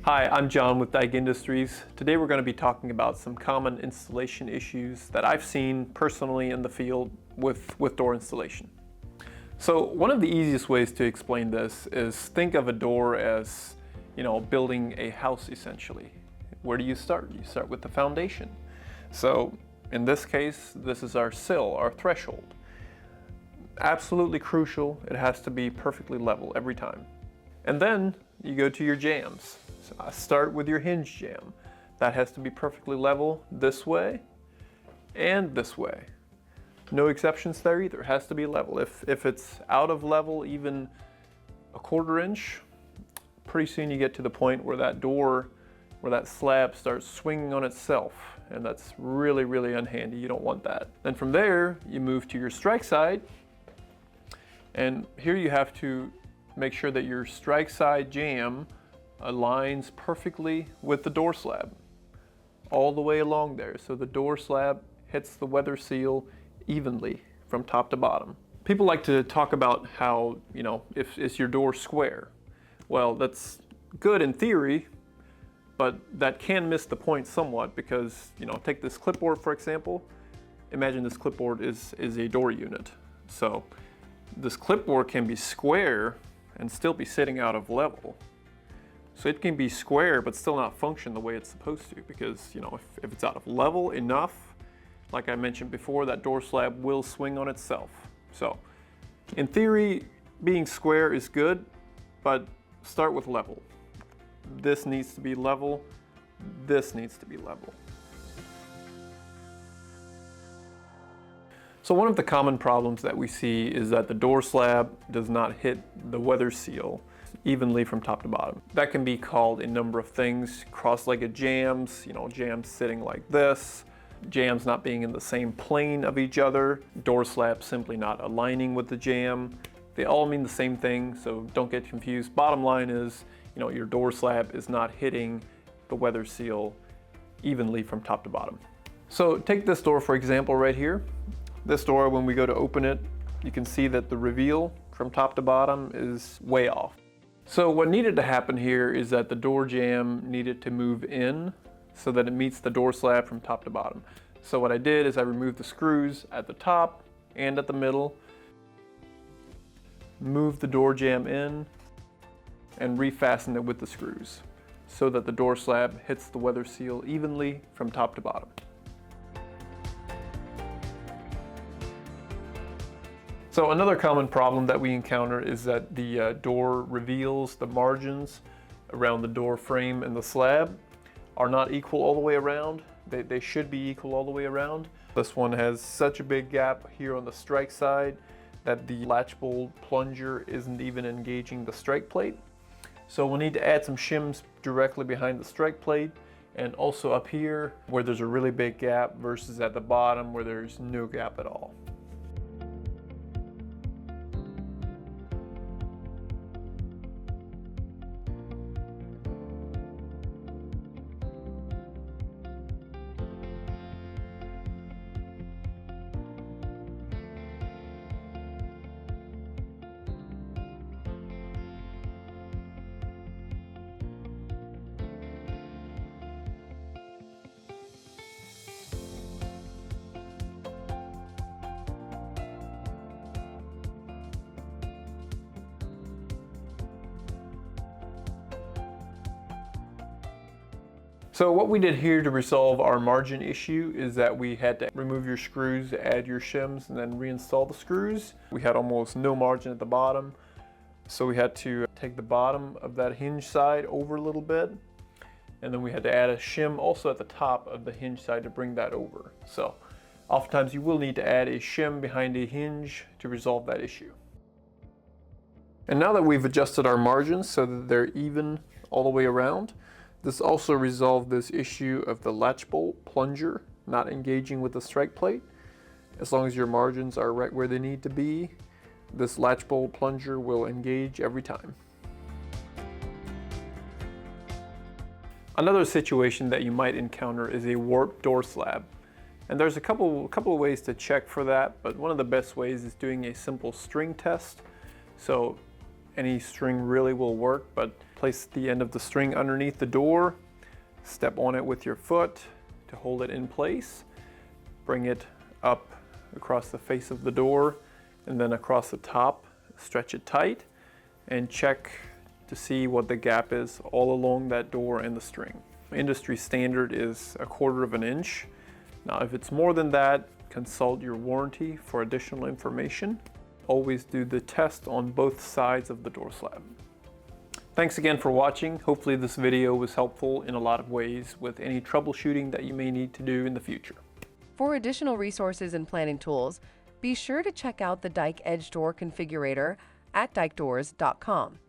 Hi, I'm John with Dyke Industries. Today we're going to be talking about some common installation issues that I've seen personally in the field with door installation. So one of the easiest ways to explain this is think of a door as, building a house essentially. Where do you start? You start with the foundation. So in this case, this is our sill, our threshold. Absolutely crucial. It has to be perfectly level every time. And then you go to your jambs. So start with your hinge jamb. That has to be perfectly level this way and this way. No exceptions there either. It has to be level. If it's out of level, even a 1/4 inch, pretty soon you get to the point where that door, where that slab starts swinging on itself. And that's really, really unhandy. You don't want that. Then from there, you move to your strike side. And here you have to make sure that your strike side jamb aligns perfectly with the door slab all the way along there, so the door slab hits the weather seal evenly from top to bottom. People like to talk about how, if is your door square? Well, that's good in theory, but that can miss the point somewhat because, take this clipboard for example. Imagine this clipboard is a door unit. So this clipboard can be square and still be sitting out of level. So it can be square but still not function the way it's supposed to because, if it's out of level enough, like I mentioned before, that door slab will swing on itself. So in theory, being square is good, but start with level. This needs to be level. This needs to be level. So one of the common problems that we see is that the door slab does not hit the weather seal evenly from top to bottom. That can be called a number of things. Cross-legged jambs, jambs sitting like this, jambs not being in the same plane of each other, door slab simply not aligning with the jamb. They all mean the same thing, so don't get confused. Bottom line is, your door slab is not hitting the weather seal evenly from top to bottom. So take this door for example right here. This door, when we go to open it, you can see that the reveal from top to bottom is way off. So what needed to happen here is that the door jamb needed to move in so that it meets the door slab from top to bottom. So what I did is I removed the screws at the top and at the middle, moved the door jamb in, and refastened it with the screws so that the door slab hits the weather seal evenly from top to bottom. So another common problem that we encounter is that the door reveals, the margins around the door frame and the slab are not equal all the way around. They should be equal all the way around. This one has such a big gap here on the strike side that the latch bolt plunger isn't even engaging the strike plate. So we'll need to add some shims directly behind the strike plate and also up here where there's a really big gap versus at the bottom where there's no gap at all. So what we did here to resolve our margin issue is that we had to remove your screws, add your shims, and then reinstall the screws. We had almost no margin at the bottom, so we had to take the bottom of that hinge side over a little bit, and then we had to add a shim also at the top of the hinge side to bring that over. So oftentimes you will need to add a shim behind a hinge to resolve that issue. And now that we've adjusted our margins so that they're even all the way around, this also resolved this issue of the latch bolt plunger not engaging with the strike plate. As long as your margins are right where they need to be, this latch bolt plunger will engage every time. Another situation that you might encounter is a warped door slab. And there's a couple of ways to check for that, but one of the best ways is doing a simple string test. So any string really will work, but place the end of the string underneath the door, step on it with your foot to hold it in place, bring it up across the face of the door and then across the top, stretch it tight, and check to see what the gap is all along that door and the string. Industry standard is 1/4 of an inch. Now if it's more than that, consult your warranty for additional information. Always do the test on both sides of the door slab. Thanks again for watching. Hopefully this video was helpful in a lot of ways with any troubleshooting that you may need to do in the future. For additional resources and planning tools, be sure to check out the Dyke Edge Door Configurator at dykedoors.com.